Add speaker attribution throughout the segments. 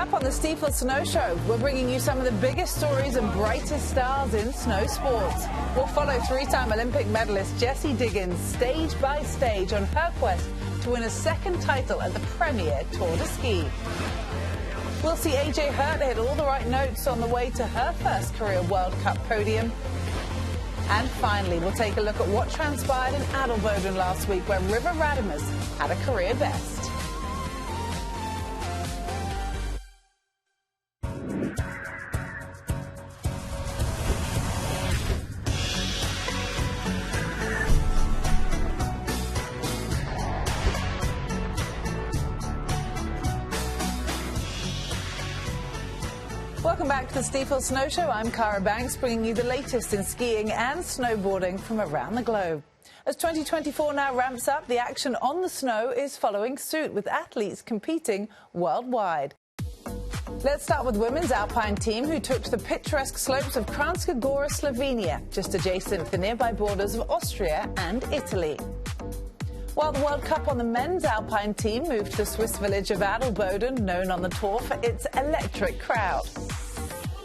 Speaker 1: up on the Stifel Snow Show, we're bringing you some of the biggest stories and brightest stars in snow sports. We'll follow three-time Olympic medalist Jessie Diggins stage by stage on her quest to win a second title at the premier Tour de Ski. We'll see AJ Hurt hit all the right notes on the way to her first career World Cup podium. And finally, we'll take a look at what transpired in Adelboden last week, where River Radamus had a career best. Welcome back to the Stifel Snow Show. I'm Cara Banks, bringing you the latest in skiing and snowboarding from around the globe. As 2024 now ramps up, the action on the snow is following suit, with athletes competing worldwide. Let's start with women's Alpine team, who took to the picturesque slopes of Kranjska Gora, Slovenia, just adjacent the nearby borders of Austria and Italy. While the World Cup on the men's Alpine team moved to the Swiss village of Adelboden, known on the tour for its electric crowd.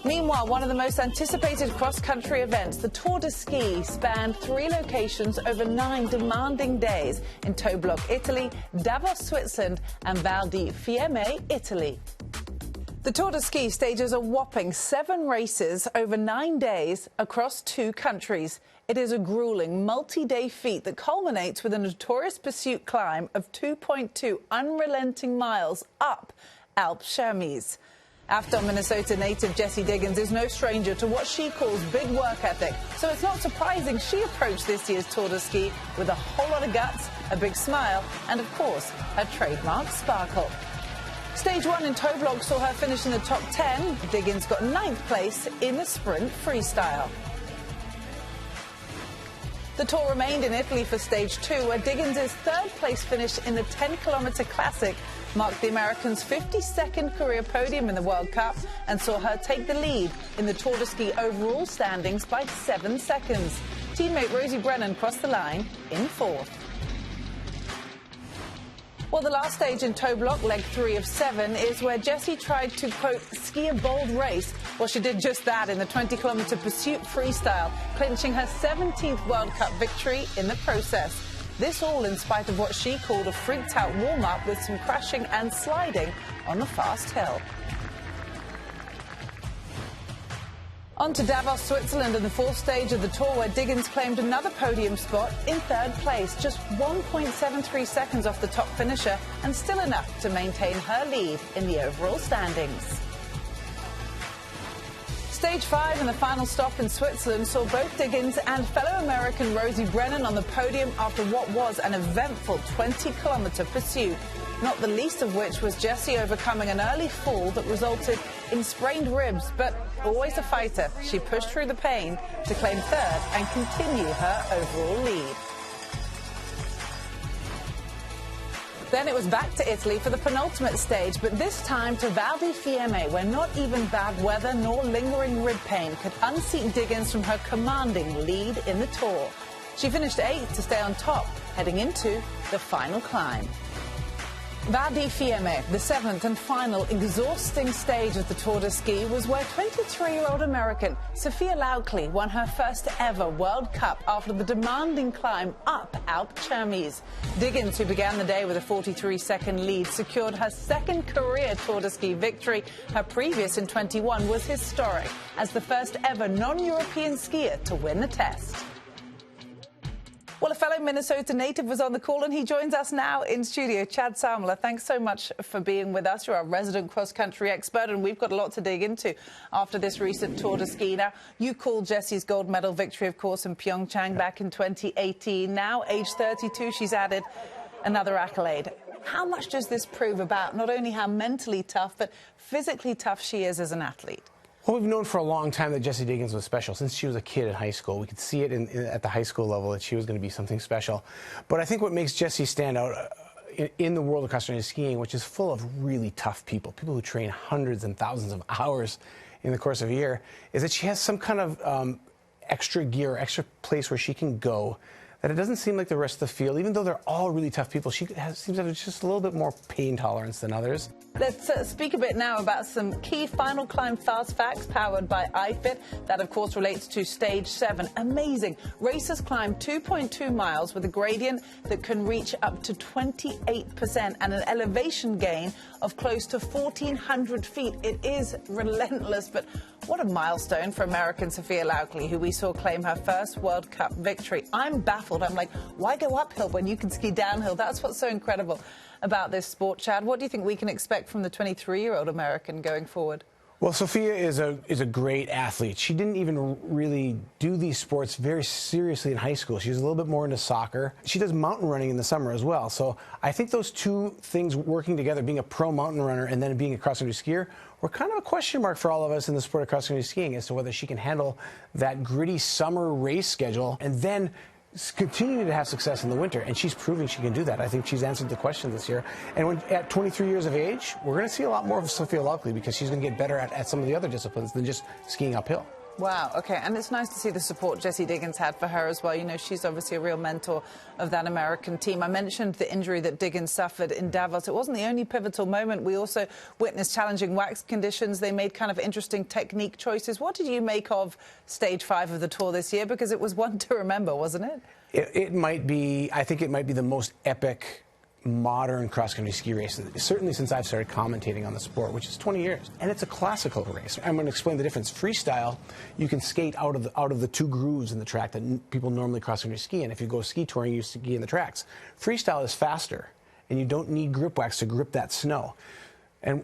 Speaker 1: Meanwhile, one of the most anticipated cross-country events, the Tour de Ski, spanned 3 locations over 9 demanding days in Toblach, Italy, Davos, Switzerland, and Val di Fiemme, Italy. The Tour de Ski stages a whopping 7 races over 9 days across 2 countries. It is a grueling multi-day feat that culminates with a notorious pursuit climb of 2.2 unrelenting miles up Alp Chemise. After Minnesota native Jessie Diggins is no stranger to what she calls big work ethic, so it's not surprising she approached this year's Tour de Ski with a whole lot of guts, a big smile, and of course, her trademark sparkle. Stage 1 in Toblach saw her finish in the top 10. Diggins got 9th place in the sprint freestyle. The tour remained in Italy for Stage 2, where Diggins' 3rd place finish in the 10-kilometre classic marked the American's 52nd career podium in the World Cup and saw her take the lead in the Tour de Ski overall standings by 7 seconds. Teammate Rosie Brennan crossed the line in 4th. Well, the last stage in Toblach, leg 3 of 7, is where Jessie tried to, quote, ski a bold race. Well, she did just that in the 20-kilometre pursuit freestyle, clinching her 17th World Cup victory in the process. This all in spite of what she called a freaked-out warm-up with some crashing and sliding on the fast hill. On to Davos, Switzerland, and the 4th stage of the tour, where Diggins claimed another podium spot in 3rd place, just 1.73 seconds off the top finisher, and still enough to maintain her lead in the overall standings. Stage 5 and the final stop in Switzerland saw both Diggins and fellow American Rosie Brennan on the podium after what was an eventful 20-kilometre pursuit, not the least of which was Jessie overcoming an early fall that resulted in sprained ribs, but always a fighter, she pushed through the pain to claim 3rd and continue her overall lead. Then it was back to Italy for the penultimate stage, but this time to Val di Fiemme, where not even bad weather nor lingering rib pain could unseat Diggins from her commanding lead in the tour. She finished 8th to stay on top, heading into the final climb. Val di Fiemme, the 7th and final exhausting stage of the Tour de Ski, was where 23-year-old American Sophia Laukli won her first ever World Cup after the demanding climb up Alp Chemise. Diggins, who began the day with a 43-second lead, secured her 2nd career Tour de Ski victory. Her previous in 21 was historic, as the first ever non-European skier to win the test. Well, a fellow Minnesota native was on the call, and he joins us now in studio. Chad Salmler, thanks so much for being with us. You're our resident cross-country expert, and we've got a lot to dig into after this recent Tour de Ski. Now, you called Jessie's gold medal victory, of course, in Pyeongchang back in 2018. Now, age 32, she's added another accolade. How much does this prove about not only how mentally tough, but physically tough she is as an athlete?
Speaker 2: Well, we've known for a long time that Jessie Diggins was special. Since she was a kid in high school, we could see it at the high school level that she was going to be something special. But I think what makes Jessie stand out in the world of cross-country skiing, which is full of really tough people who train hundreds and thousands of hours in the course of a year, is that she has some kind of extra gear, extra place where she can go that it doesn't seem like the rest of the field, even though they're all really tough people, she seems to have just a little bit more pain tolerance than others.
Speaker 1: Let's speak a bit now about some key final climb fast facts powered by iFit. That, of course, relates to stage 7. Amazing. Racers climb 2.2 miles with a gradient that can reach up to 28% and an elevation gain of close to 1,400 feet. It is relentless, but what a milestone for American Sophia Laukli, who we saw claim her first World Cup victory. I'm baffled. I'm like, why go uphill when you can ski downhill? That's what's so incredible about this sport, Chad. What do you think we can expect from the 23-year-old American going forward?
Speaker 2: Well, Sophia is a great athlete. She didn't even really do these sports very seriously in high school. She was a little bit more into soccer. She does mountain running in the summer as well. So I think those two things working together, being a pro mountain runner and then being a cross-country skier, were kind of a question mark for all of us in the sport of cross-country skiing as to whether she can handle that gritty summer race schedule and then continuing to have success in the winter, and she's proving she can do that. I think she's answered the question this year. And at 23 years of age, we're going to see a lot more of Sophia Laukli because she's going to get better at some of the other disciplines than just skiing uphill.
Speaker 1: Wow, okay, and it's nice to see the support Jessie Diggins had for her as well. You know, she's obviously a real mentor of that American team. I mentioned the injury that Diggins suffered in Davos. It wasn't the only pivotal moment. We also witnessed challenging wax conditions. They made kind of interesting technique choices. What did you make of stage 5 of the Tour this year? Because it was one to remember, wasn't it?
Speaker 2: It might be, I think it might be the most epic modern cross-country ski race, certainly since I've started commentating on the sport, which is 20 years. And it's a classical race. I'm going to explain the difference. Freestyle, you can skate out of the two grooves in the track that people normally cross-country ski in. If you go ski touring, you ski in the tracks. Freestyle is faster, and you don't need grip wax to grip that snow. And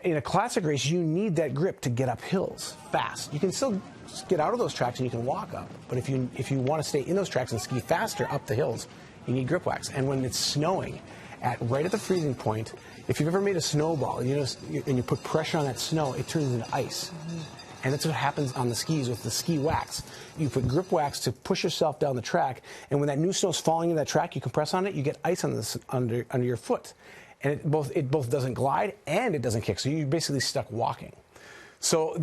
Speaker 2: in a classic race, you need that grip to get up hills fast. You can still get out of those tracks and you can walk up. But if you want to stay in those tracks and ski faster up the hills, you need grip wax. And when it's snowing, right at the freezing point, if you've ever made a snowball and you put pressure on that snow, it turns into ice. Mm-hmm. And that's what happens on the skis with the ski wax. You put grip wax to push yourself down the track, and when that new snow's falling into that track, you compress on it, you get ice on under your foot. And it both doesn't glide and it doesn't kick, so you're basically stuck walking. So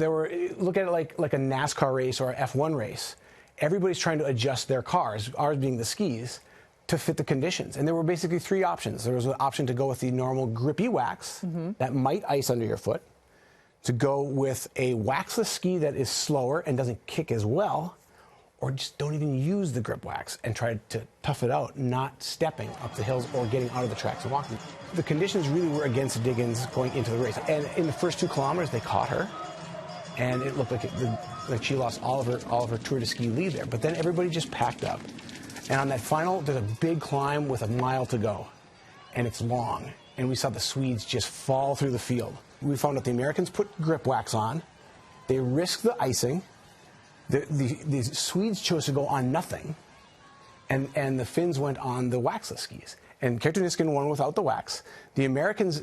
Speaker 2: look at it like a NASCAR race or an F1 race. Everybody's trying to adjust their cars, ours being the skis, to fit the conditions. And there were basically 3 options. There was an option to go with the normal grippy wax that might ice under your foot, to go with a waxless ski that is slower and doesn't kick as well, or just don't even use the grip wax and try to tough it out, not stepping up the hills or getting out of the tracks and walking. The conditions really were against Diggins going into the race. And in the first 2 kilometers, they caught her, and it looked like she lost all of her Tour de Ski lead there. But then everybody just packed up. And on that final, there's a big climb with a mile to go, and it's long. And we saw the Swedes just fall through the field. We found out the Americans put grip wax on. They risked the icing. The Swedes chose to go on nothing, and the Finns went on the waxless skis. And Kranjska won without the wax. The Americans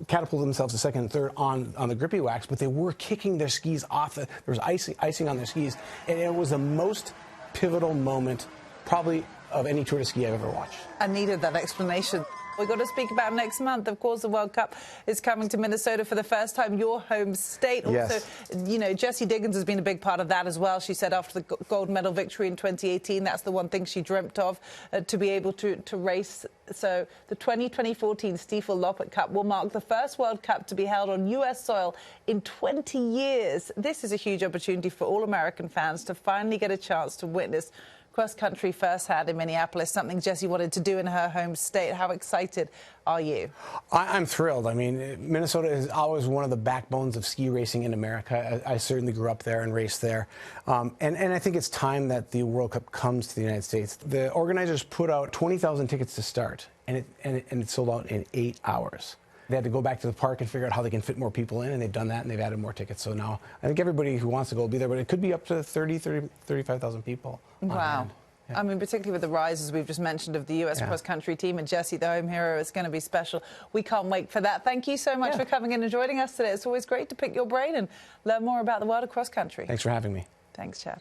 Speaker 2: catapulted themselves to second and third on the grippy wax, but they were kicking their skis off. There was icing on their skis, and it was the most pivotal moment probably of any Tour de Ski I've ever watched.
Speaker 1: I needed that explanation. We've got to speak about next month. Of course, the World Cup is coming to Minnesota for the first time, your home state.
Speaker 2: Yes.
Speaker 1: Also, you know, Jessie Diggins has been a big part of that as well. She said after the gold medal victory in 2018, that's the one thing she dreamt of, to be able to race. So the 2014 Stifel Snow Cup will mark the first World Cup to be held on U.S. soil in 20 years. This is a huge opportunity for all American fans to finally get a chance to witness cross-country firsthand in Minneapolis, something Jessie wanted to do in her home state. How excited are you?
Speaker 2: I'm thrilled. I mean, Minnesota is always one of the backbones of ski racing in America. I certainly grew up there and raced there. And I think it's time that the World Cup comes to the United States. The organizers put out 20,000 tickets to start, and it sold out in 8 hours. They had to go back to the park and figure out how they can fit more people in, and they've done that, and they've added more tickets. So now I think everybody who wants to go will be there, but it could be up to 35,000 people.
Speaker 1: Wow.
Speaker 2: Yeah.
Speaker 1: I mean, particularly with the rise, as we've just mentioned, of the U.S. cross-country team and Jessie, the home hero, it's going to be special. We can't wait for that. Thank you so much for coming in and joining us today. It's always great to pick your brain and learn more about the world of cross-country.
Speaker 2: Thanks for having me.
Speaker 1: Thanks, Chad.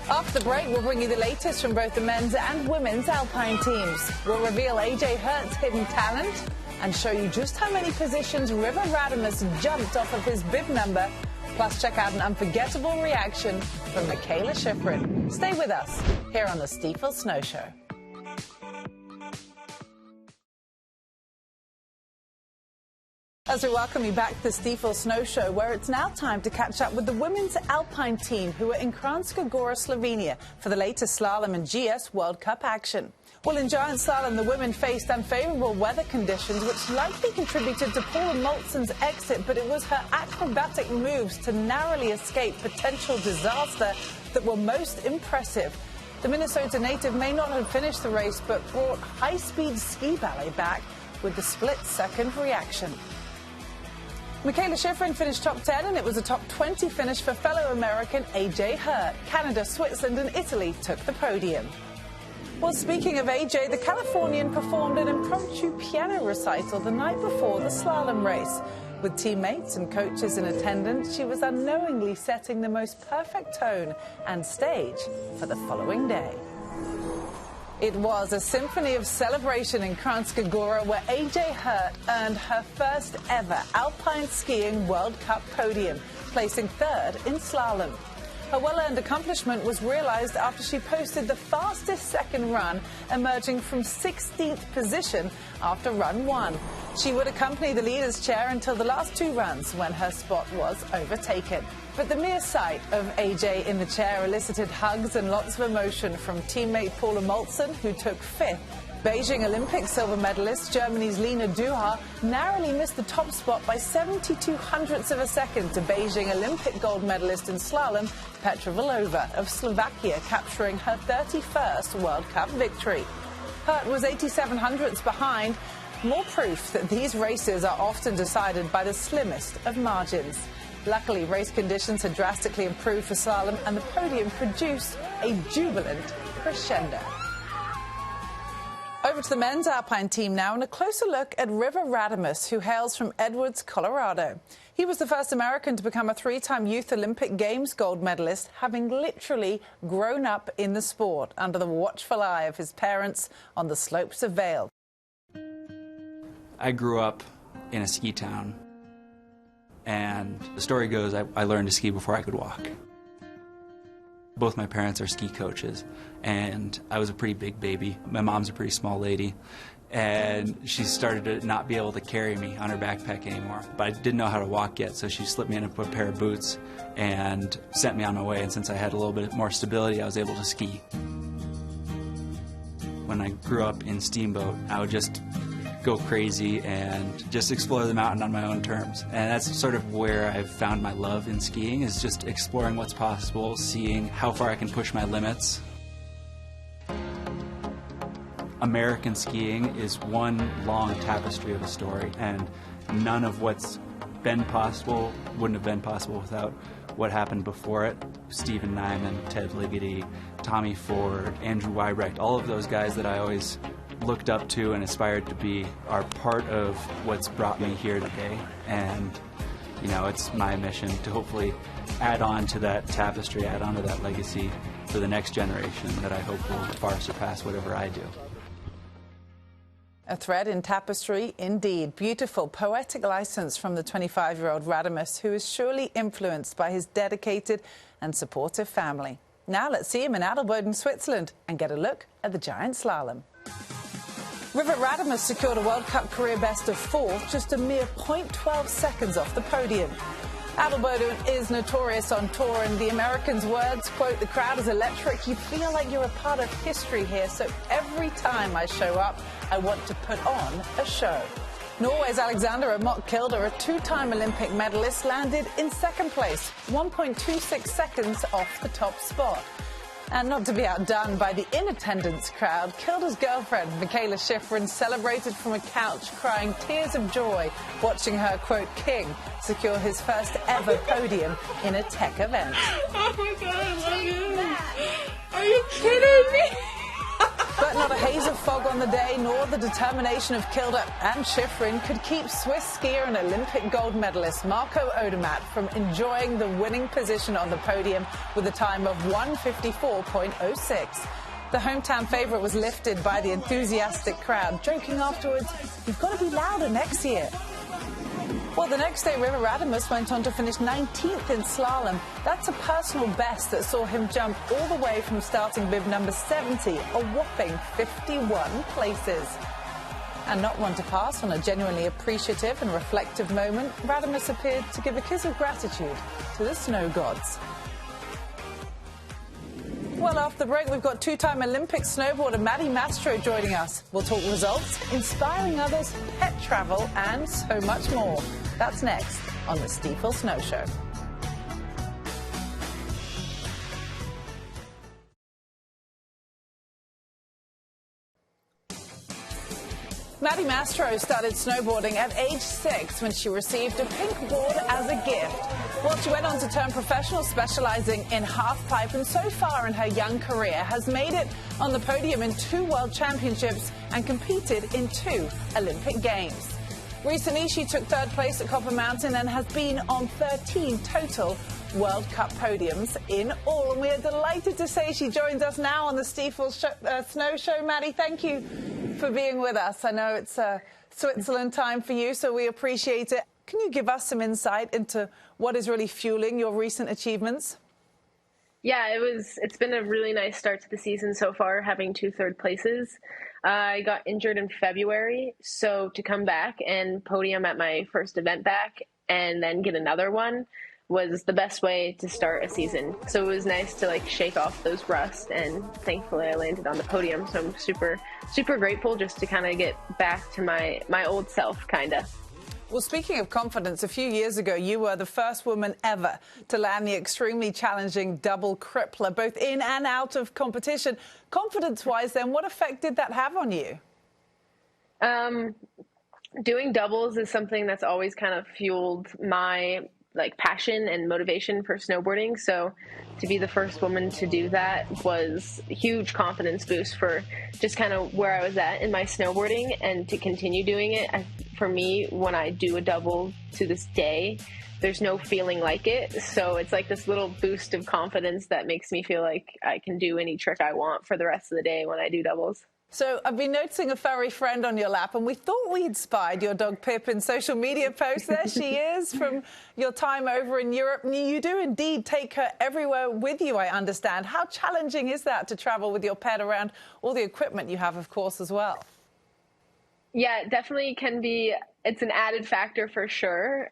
Speaker 1: After the break, we'll bring you the latest from both the men's and women's Alpine teams. We'll reveal AJ Hurt's hidden talent and show you just how many positions River Radamus jumped off of his bib number. Plus, check out an unforgettable reaction from Michaela Schifrin. Stay with us here on the Stifel Snow Show. As we welcome you back to the Stifel Snow Show, where it's now time to catch up with the women's Alpine team who are in Kranjska Gora, Slovenia, for the latest slalom and GS World Cup action. Well, in giant slalom, the women faced unfavourable weather conditions, which likely contributed to Paula Moltzen's exit, but it was her acrobatic moves to narrowly escape potential disaster that were most impressive. The Minnesota native may not have finished the race, but brought high-speed ski ballet back with the split-second reaction. Michaela Schifrin finished top 10, and it was a top 20 finish for fellow American AJ Hurt. Canada, Switzerland and Italy took the podium. Well, speaking of AJ, the Californian performed an impromptu piano recital the night before the slalom race. With teammates and coaches in attendance, she was unknowingly setting the most perfect tone and stage for the following day. It was a symphony of celebration in Kranjska Gora, where AJ Hurt earned her first ever Alpine skiing World Cup podium, placing third in slalom. Her well-earned accomplishment was realized after she posted the fastest second run, emerging from 16th position after run 1. She would accompany the leader's chair until the last 2 runs, when her spot was overtaken. But the mere sight of AJ in the chair elicited hugs and lots of emotion from teammate Paula Moltzen, who took 5th. Beijing Olympic silver medalist Germany's Lena Duha narrowly missed the top spot by 72/100ths of a second to Beijing Olympic gold medalist in slalom Petra Vlhova of Slovakia, capturing her 31st World Cup victory. Hurt was 87/100ths behind, more proof that these races are often decided by the slimmest of margins. Luckily, race conditions had drastically improved for slalom, and the podium produced a jubilant crescendo. Over to the men's Alpine team now, and a closer look at River Radamus, who hails from Edwards, Colorado. He was the first American to become a 3-time Youth Olympic Games gold medalist, having literally grown up in the sport under the watchful eye of his parents on the slopes of Vail.
Speaker 3: I grew up in a ski town, and the story goes I learned to ski before I could walk. Both my parents are ski coaches, and I was a pretty big baby. My mom's a pretty small lady, and she started to not be able to carry me on her backpack anymore. But I didn't know how to walk yet, so she slipped me in a pair of boots and sent me on my way, and since I had a little bit more stability, I was able to ski. When I grew up in Steamboat, I would just go crazy and just explore the mountain on my own terms. And that's sort of where I've found my love in skiing, is just exploring what's possible, seeing how far I can push my limits. American skiing is one long tapestry of a story, and none of what's been possible wouldn't have been possible without what happened before it. Stephen Nyman, Ted Ligety, Tommy Ford, Andrew Weibrecht, all of those guys that I always looked up to and aspired to be are part of what's brought me here today. And, you know, it's my mission to hopefully add on to that tapestry, add on to that legacy for the next generation that I hope will far surpass whatever I do.
Speaker 1: A thread in tapestry, indeed. Beautiful, poetic license from the 25-year-old Radamus, who is surely influenced by his dedicated and supportive family. Now let's see him in Adelboden, Switzerland, and get a look at the giant slalom. River Radamus secured a World Cup career best of 4th, just a mere 0.12 seconds off the podium. Adelboden is notorious on tour, and the Americans' words, quote, "The crowd is electric. You feel like you're a part of history here, so every time I show up, I want to put on a show." Norway's Alexander Amok Kilder, a 2-time Olympic medalist, landed in 2nd place, 1.26 seconds off the top spot. And not to be outdone by the in-attendance crowd, Kilder's girlfriend, Michaela Schifrin, celebrated from a couch, crying tears of joy, watching her, quote, king, secure his first ever podium in a tech event.
Speaker 4: Oh my God, I love you. Are you kidding me?
Speaker 1: But not a haze of fog on the day, nor the determination of Kilder and Schifrin could keep Swiss skier and Olympic gold medalist Marco Odermatt from enjoying the winning position on the podium with a time of 1:54.06. The hometown favourite was lifted by the enthusiastic crowd, joking afterwards, "You've got to be louder next year." Well, the next day, River Radamus went on to finish 19th in slalom. That's a personal best that saw him jump all the way from starting bib number 70, a whopping 51 places. And not one to pass on a genuinely appreciative and reflective moment, Radamus appeared to give a kiss of gratitude to the snow gods. Well, after the break, we've got two-time Olympic snowboarder Maddie Mastro joining us. We'll talk results, inspiring others, pet travel, and so much more. That's next on the Stifel Snow Show. Maddie Mastro started snowboarding at age 6 when she received a pink board as a gift. Well, she went on to turn professional, specializing in halfpipe, and so far in her young career has made it on the podium in 2 World Championships and competed in 2 Olympic Games. Recently, she took 3rd place at Copper Mountain and has been on 13 total World Cup podiums in all. And we are delighted to say she joins us now on the Stifel Snow Show. Maddie, thank you for being with us. I know it's Switzerland time for you, so we appreciate it. Can you give us some insight into what is really fueling your recent achievements?
Speaker 5: Yeah, it's been a really nice start to the season so far, having 2 3rd places. I got injured in February, so to come back and podium at my first event back and then get another one was the best way to start a season. So it was nice to shake off those rust, and thankfully I landed on the podium. So I'm super, super grateful just to kind of get back to my old self, kind of.
Speaker 1: Well, speaking of confidence, a few years ago, you were the first woman ever to land the extremely challenging double crippler, both in and out of competition. Confidence-wise, then, what effect did that have on you?
Speaker 5: Doing doubles is something that's always kind of fueled my passion and motivation for snowboarding. So to be the first woman to do that was a huge confidence boost for just kind of where I was at in my snowboarding, and to continue doing it. For me, when I do a double to this day, there's no feeling like it. So it's like this little boost of confidence that makes me feel like I can do any trick I want for the rest of the day when I do doubles.
Speaker 1: So I've been noticing a furry friend on your lap, and we thought we'd spied your dog Pip in social media posts. There she is from your time over in Europe. You do indeed take her everywhere with you, I understand. How challenging is that to travel with your pet around all the equipment you have, of course, as well?
Speaker 5: Yeah, it definitely can be. It's an added factor for sure.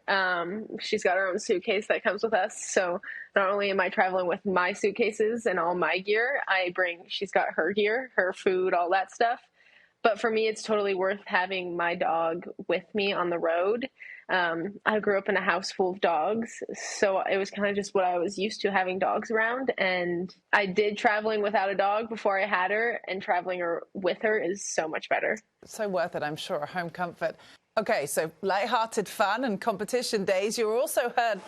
Speaker 5: She's got her own suitcase that comes with us. So not only am I traveling with my suitcases and all my gear, she's got her gear, her food, all that stuff. But for me, it's totally worth having my dog with me on the road. I grew up in a house full of dogs, so it was kind of just what I was used to, having dogs around. And I did traveling without a dog before I had her, and traveling with her is so much better.
Speaker 1: So worth it, I'm sure, home comfort. Okay, so light-hearted fun and competition days. You're also heard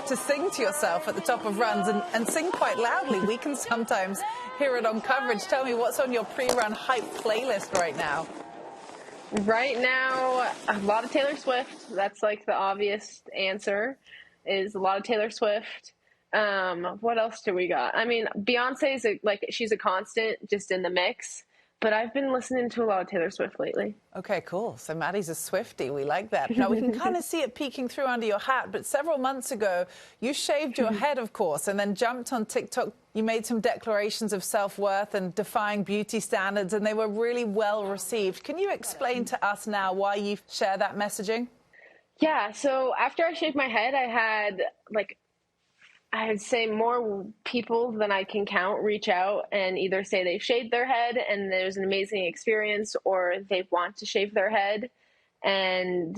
Speaker 1: to sing to yourself at the top of runs and sing quite loudly. We can sometimes hear it on coverage. Tell me, what's on your pre-run hype playlist right now?
Speaker 5: Right now, a lot of Taylor Swift. That's the obvious answer, is a lot of Taylor Swift. What else do we got? I mean, Beyonce's she's a constant just in the mix. But I've been listening to a lot of Taylor Swift lately. Okay,
Speaker 1: cool. So Maddie's a Swiftie. We like that. Now, we can kind of see it peeking through under your hat, but several months ago, you shaved your head, of course, and then jumped on TikTok. You made some declarations of self-worth and defying beauty standards, and they were really well received. Can you explain to us now why you share that messaging?
Speaker 5: Yeah, so after I shaved my head, I had, I'd say more people than I can count reach out and either say they've shaved their head and there's an amazing experience, or they want to shave their head. And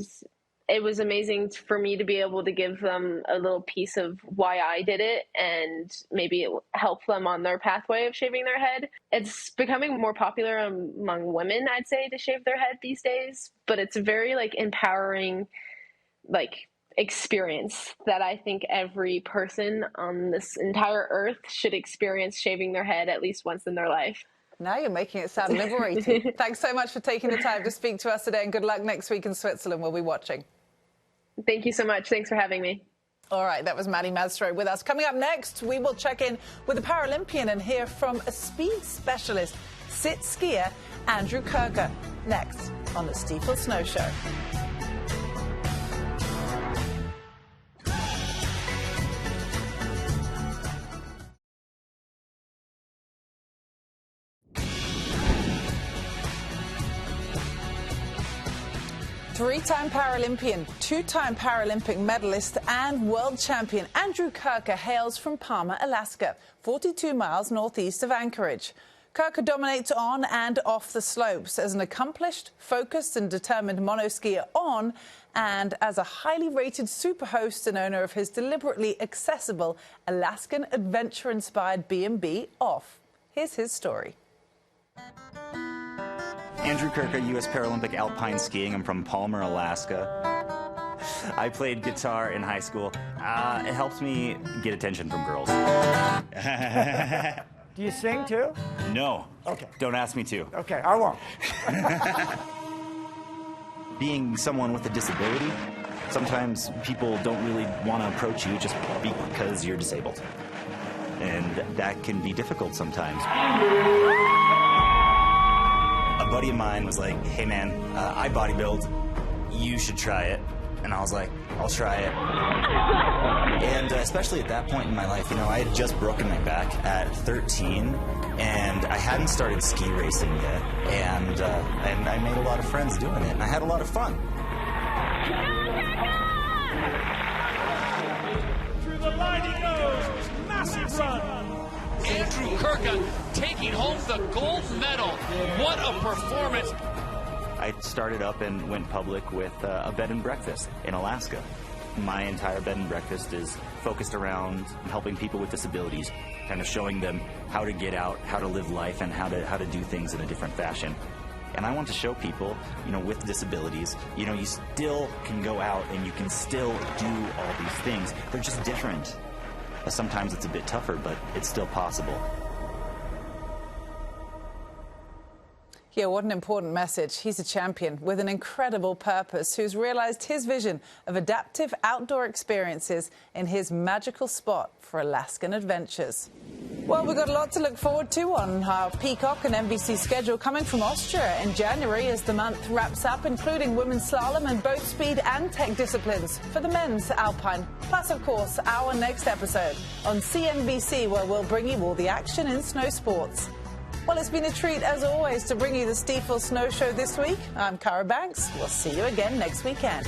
Speaker 5: it was amazing for me to be able to give them a little piece of why I did it, and maybe help them on their pathway of shaving their head. It's becoming more popular among women, I'd say, to shave their head these days, but it's a very empowering, experience that I think every person on this entire earth should experience, shaving their head at least once in their life.
Speaker 1: Now you're making it sound liberating. Thanks so much for taking the time to speak to us today, and good luck next week in Switzerland. We'll be watching.
Speaker 5: Thank you so much. Thanks for having me.
Speaker 1: All right, that was Maddie Mastro with us. Coming up next, we will check in with a Paralympian and hear from a speed specialist, sit skier Andrew Kirker, next on the Stifel Snow Show. Three-time Paralympian, two-time Paralympic medalist and world champion Andrew Kirker hails from Palmer, Alaska, 42 miles northeast of Anchorage. Kirker dominates on and off the slopes as an accomplished, focused and determined monoskier on, and as a highly rated superhost and owner of his deliberately accessible Alaskan adventure-inspired B&B off. Here's his story.
Speaker 6: Andrew Kirker, U.S. Paralympic Alpine Skiing. I'm from Palmer, Alaska. I played guitar in high school. It helps me get attention from girls.
Speaker 7: Do you sing too?
Speaker 6: No.
Speaker 7: Okay.
Speaker 6: Don't ask me to.
Speaker 7: Okay, I won't.
Speaker 6: Being someone with a disability, sometimes people don't really want to approach you just because you're disabled. And that can be difficult sometimes. A buddy of mine was like, hey man, I bodybuild, you should try it. And I was like, I'll try it. And especially at that point in my life, you know, I had just broken my back at 13, and I hadn't started ski racing yet. And I made a lot of friends doing it, and I had a lot of fun.
Speaker 8: Through the line he goes, massive run.
Speaker 9: Andrew Kirker taking home the gold medal. What a performance.
Speaker 6: I started up and went public with a bed and breakfast in Alaska. My entire bed and breakfast is focused around helping people with disabilities, kind of showing them how to get out, how to live life, and how to do things in a different fashion. And I want to show people, you know, with disabilities, you know, you still can go out and you can still do all these things. They're just different. Sometimes it's a bit tougher, but it's still possible.
Speaker 1: Yeah, what an important message. He's a champion with an incredible purpose who's realised his vision of adaptive outdoor experiences in his magical spot for Alaskan adventures. Well, we've got a lot to look forward to on our Peacock and NBC schedule coming from Austria in January as the month wraps up, including women's slalom and boat speed and tech disciplines for the men's Alpine. Plus, of course, our next episode on CNBC, where we'll bring you all the action in snow sports. Well, it's been a treat, as always, to bring you the Stifel Snow Show this week. I'm Cara Banks. We'll see you again next weekend.